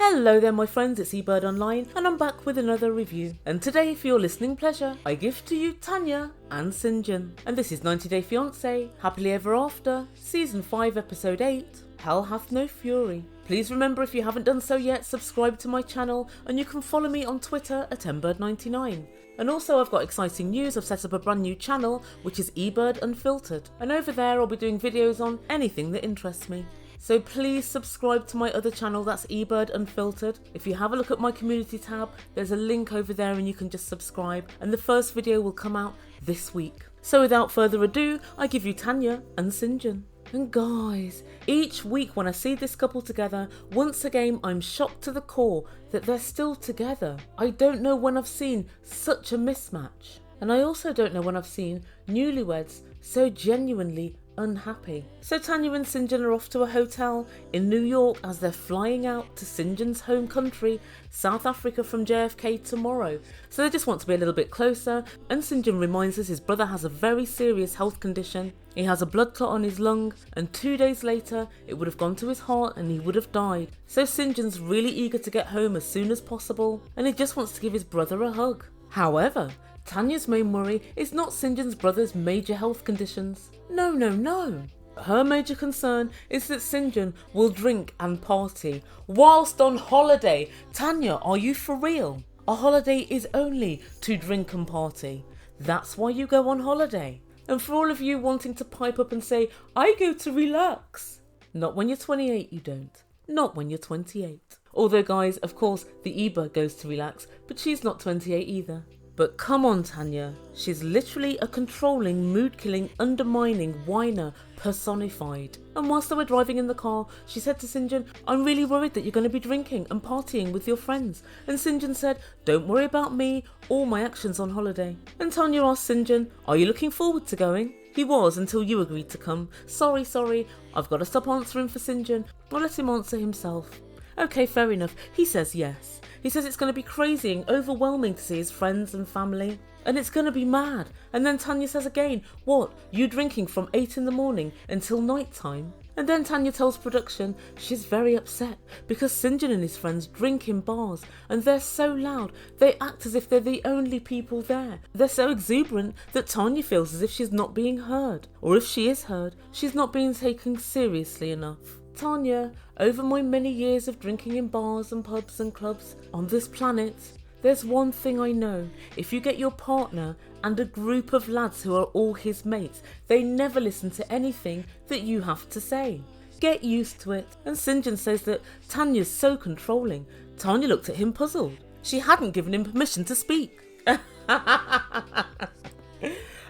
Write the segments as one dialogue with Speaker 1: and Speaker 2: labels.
Speaker 1: Hello there my friends, it's Ebird Online and I'm back with another review. And today for your listening pleasure, I give to you Tanya and Syngin. And this is 90 Day Fiance, Happily Ever After, Season 5 Episode 8, Hell Hath No Fury. Please remember if you haven't done so yet, subscribe to my channel and you can follow me on Twitter at Ebird99. And also I've got exciting news, I've set up a brand new channel which is Ebird Unfiltered. And over there I'll be doing videos on anything that interests me. So please subscribe to my other channel, that's Ebird Unfiltered. If you have a look at my community tab, there's a link over there and you can just subscribe. And the first video will come out this week. So without further ado, I give you Tanya and Syngin. And guys, each week when I see this couple together, once again I'm shocked to the core that they're still together. I don't know when I've seen such a mismatch. And I also don't know when I've seen newlyweds so genuinely unhappy. So Tanya and Syngin are off to a hotel in New York as they're flying out to Syngin's home country, South Africa, from JFK tomorrow. So they just want to be a little bit closer, and Syngin reminds us his brother has a very serious health condition. He has a blood clot on his lung and 2 days later it would have gone to his heart and he would have died. So Syngin's really eager to get home as soon as possible and he just wants to give his brother a hug. However, Tanya's main worry is not Syngin's brother's major health conditions. No. Her major concern is that Syngin will drink and party whilst on holiday. Tanya, are you for real? A holiday is only to drink and party. That's why you go on holiday. And for all of you wanting to pipe up and say, I go to relax. Not when you're 28 you don't. Not when you're 28. Although guys, of course, the Ebird goes to relax, but she's not 28 either. But come on Tanya, she's literally a controlling, mood-killing, undermining whiner personified. And whilst they were driving in the car, she said to Syngin, I'm really worried that you're going to be drinking and partying with your friends. And Syngin said, don't worry about me or my actions on holiday. And Tanya asked Syngin, are you looking forward to going? He was until you agreed to come. Sorry, I've got to stop answering for Syngin. I'll let him answer himself. Okay, fair enough. He says yes. He says it's going to be crazy and overwhelming to see his friends and family. And it's going to be mad. And then Tanya says again, what, you drinking from 8 in the morning until night time? And then Tanya tells production she's very upset because Syngin and his friends drink in bars and they're so loud, they act as if they're the only people there. They're so exuberant that Tanya feels as if she's not being heard. Or if she is heard, she's not being taken seriously enough. Tanya, over my many years of drinking in bars and pubs and clubs on this planet, there's one thing I know. If you get your partner and a group of lads who are all his mates, they never listen to anything that you have to say. Get used to it. And Syngin says that Tanya's so controlling. Tanya looked at him puzzled. She hadn't given him permission to speak. And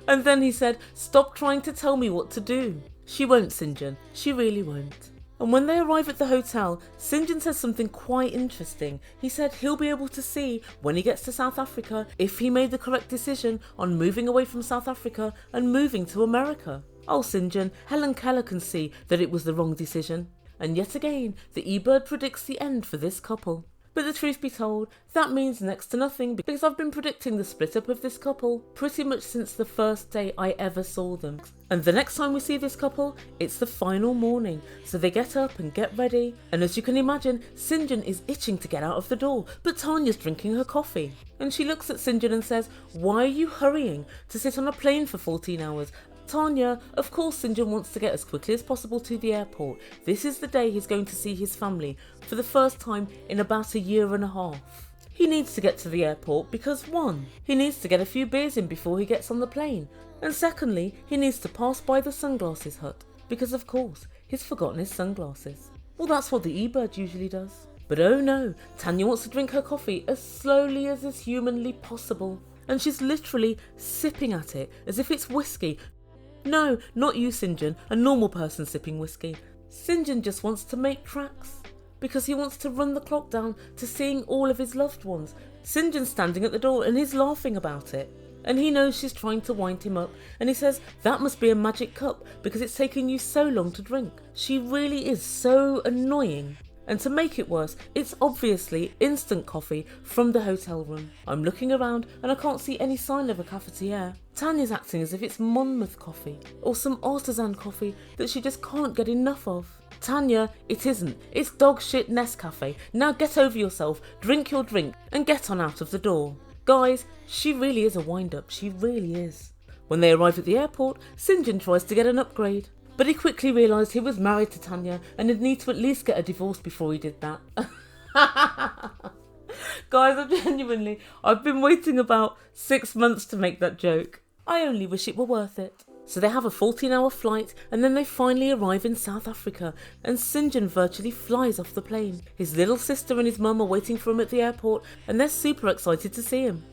Speaker 1: then he said, stop trying to tell me what to do. She won't, Syngin. She really won't. And when they arrive at the hotel, Syngin says something quite interesting. He said he'll be able to see when he gets to South Africa if he made the correct decision on moving away from South Africa and moving to America. Oh Syngin, Helen Keller can see that it was the wrong decision. And yet again, the Ebird predicts the end for this couple. But the truth be told, that means next to nothing because I've been predicting the split up of this couple pretty much since the first day I ever saw them. And the next time we see this couple, it's the final morning. So they get up and get ready. And as you can imagine, Syngin is itching to get out of the door, but Tanya's drinking her coffee. And she looks at Syngin and says, why are you hurrying to sit on a plane for 14 hours? Tanya, of course Syngin wants to get as quickly as possible to the airport. This is the day he's going to see his family for the first time in about 1.5 years. He needs to get to the airport because 1, he needs to get a few beers in before he gets on the plane. And secondly, he needs to pass by the sunglasses hut because of course he's forgotten his sunglasses. Well, that's what the Ebird usually does. But oh no, Tanya wants to drink her coffee as slowly as is humanly possible. And she's literally sipping at it as if it's whiskey. No, not you Syngin, a normal person sipping whiskey. Syngin just wants to make tracks because he wants to run the clock down to seeing all of his loved ones. Syngin's standing at the door and he's laughing about it. And he knows she's trying to wind him up and he says that must be a magic cup because it's taken you so long to drink. She really is so annoying. And to make it worse, it's obviously instant coffee from the hotel room. I'm looking around and I can't see any sign of a cafetiere. Tanya's acting as if it's Monmouth coffee or some artisan coffee that she just can't get enough of. Tanya, it isn't. It's dog shit Nescafe. Now get over yourself, drink your drink, and get on out of the door. Guys, she really is a wind-up. She really is. When they arrive at the airport, Syngin tries to get an upgrade. But he quickly realised he was married to Tanya and he'd need to at least get a divorce before he did that. Guys, I've been waiting about 6 months to make that joke. I only wish it were worth it. So they have a 14-hour flight and then they finally arrive in South Africa and Syngin virtually flies off the plane. His little sister and his mum are waiting for him at the airport and they're super excited to see him.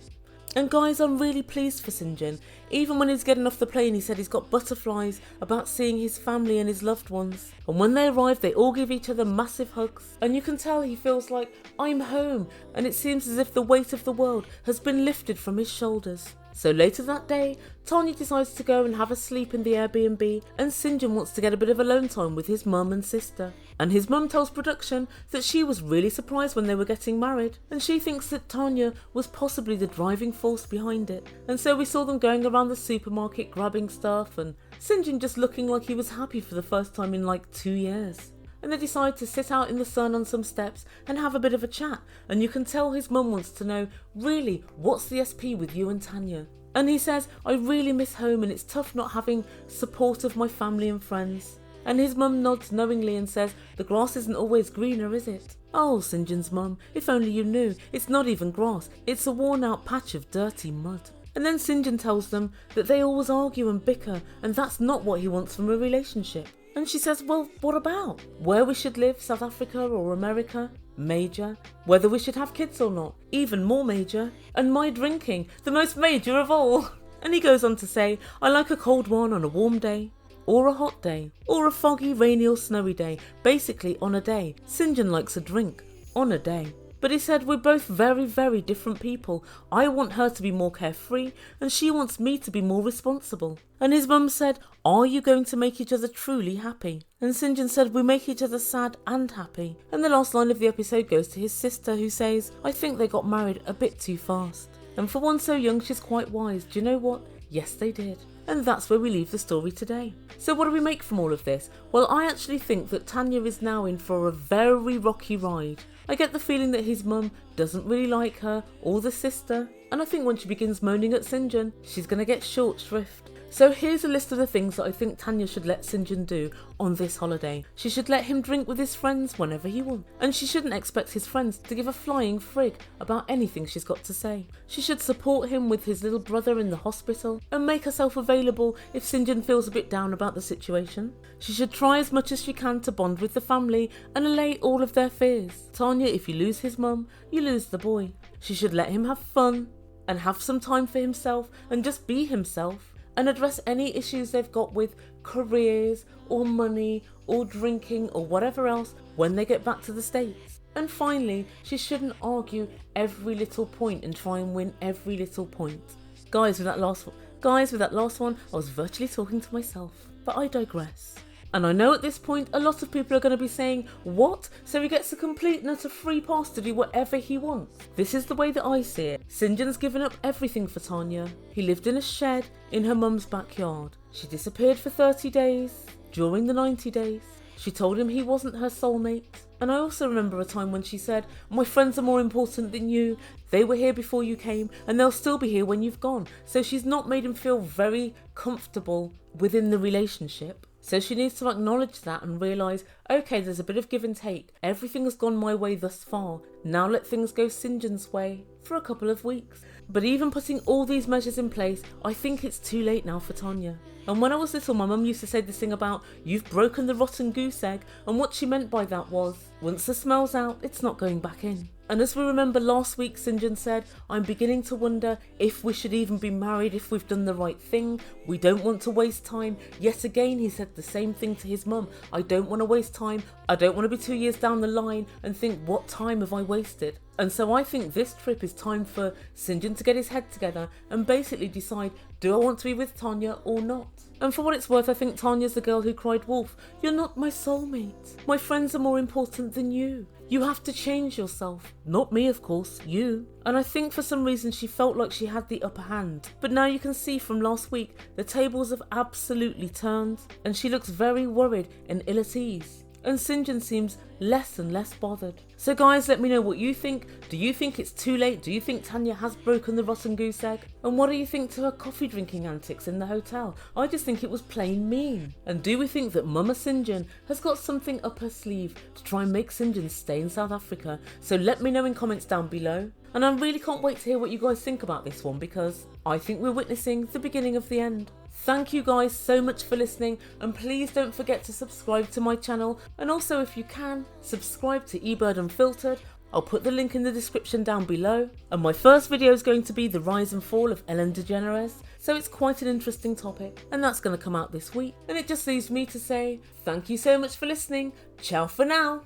Speaker 1: And guys, I'm really pleased for Syngin. Even when he's getting off the plane, he said he's got butterflies about seeing his family and his loved ones. And when they arrive, they all give each other massive hugs. And you can tell he feels like, I'm home. And it seems as if the weight of the world has been lifted from his shoulders. So later that day, Tanya decides to go and have a sleep in the Airbnb and Syngin wants to get a bit of alone time with his mum and sister. And his mum tells production that she was really surprised when they were getting married and she thinks that Tanya was possibly the driving force behind it. And so we saw them going around the supermarket grabbing stuff and Syngin just looking like he was happy for the first time in like 2 years. And they decide to sit out in the sun on some steps and have a bit of a chat. And you can tell his mum wants to know, really, what's the SP with you and Tanya? And he says, I really miss home and it's tough not having support of my family and friends. And his mum nods knowingly and says, the grass isn't always greener, is it? Oh, Syngin's mum, if only you knew, it's not even grass, it's a worn out patch of dirty mud. And then Syngin tells them that they always argue and bicker and that's not what he wants from a relationship. And she says, well, what about? Where we should live, South Africa or America? Major. Whether we should have kids or not? Even more major. And my drinking, the most major of all. And he goes on to say, I like a cold one on a warm day. Or a hot day. Or a foggy, rainy or snowy day. Basically on a day. Syngin likes a drink. On a day. But he said, we're both very, very different people. I want her to be more carefree and she wants me to be more responsible. And his mum said, are you going to make each other truly happy? And Syngin said, we make each other sad and happy. And the last line of the episode goes to his sister who says, I think they got married a bit too fast. And for one so young, she's quite wise. Do you know what? Yes, they did. And that's where we leave the story today. So what do we make from all of this? Well, I actually think that Tanya is now in for a very rocky ride. I get the feeling that his mum doesn't really like her or the sister. And I think when she begins moaning at Syngin, she's going to get short shrift. So here's a list of the things that I think Tanya should let Syngin do on this holiday. She should let him drink with his friends whenever he wants. And she shouldn't expect his friends to give a flying frig about anything she's got to say. She should support him with his little brother in the hospital and make herself available if Syngin feels a bit down about the situation. She should try as much as she can to bond with the family and allay all of their fears. Tanya, if you lose his mum, you lose the boy. She should let him have fun and have some time for himself and just be himself. And address any issues they've got with careers or money or drinking or whatever else when they get back to the States. And finally, she shouldn't argue every little point and try and win every little point. Guys, with that last one, I was virtually talking to myself, but I digress. And I know at this point a lot of people are going to be saying, what? So he gets a complete and utter free pass to do whatever he wants. This is the way that I see it. Syngin's given up everything for Tanya. He lived in a shed in her mum's backyard. She disappeared for 30 days during the 90 days. She told him he wasn't her soulmate. And I also remember a time when she said, my friends are more important than you. They were here before you came and they'll still be here when you've gone. So she's not made him feel very comfortable within the relationship. So she needs to acknowledge that and realise, okay, there's a bit of give and take. Everything has gone my way thus far. Now let things go Syngin's way for a couple of weeks. But even putting all these measures in place, I think it's too late now for Tanya. And when I was little, my mum used to say this thing about, you've broken the rotten goose egg. And what she meant by that was, once the smell's out, it's not going back in. And as we remember last week, Syngin said, I'm beginning to wonder if we should even be married, if we've done the right thing. We don't want to waste time. Yet again, he said the same thing to his mum. I don't want to waste time. I don't want to be 2 years down the line and think, what time have I wasted? And so I think this trip is time for Syngin to get his head together and basically decide, do I want to be with Tanya or not? And for what it's worth, I think Tanya's the girl who cried wolf. You're not my soulmate. My friends are more important than you. You have to change yourself. Not me, of course, you. And I think for some reason she felt like she had the upper hand. But now you can see from last week, the tables have absolutely turned. And she looks very worried and ill at ease. and Syngin seems less and less bothered. So guys, let me know what you think. Do you think it's too late? Do you think Tanya has broken the rotten goose egg? And what do you think to her coffee drinking antics in the hotel? I just think it was plain mean. And do we think that Mama Syngin has got something up her sleeve to try and make Syngin stay in South Africa? So let me know in comments down below. And I really can't wait to hear what you guys think about this one, because I think we're witnessing the beginning of the end. Thank you guys so much for listening, and please don't forget to subscribe to my channel, and also if you can, subscribe to Ebird Unfiltered. I'll put the link in the description down below. And my first video is going to be the rise and fall of Degeneres, so it's quite an interesting topic, and that's going to come out this week. And it just leaves me to say thank you so much for listening. Ciao for now.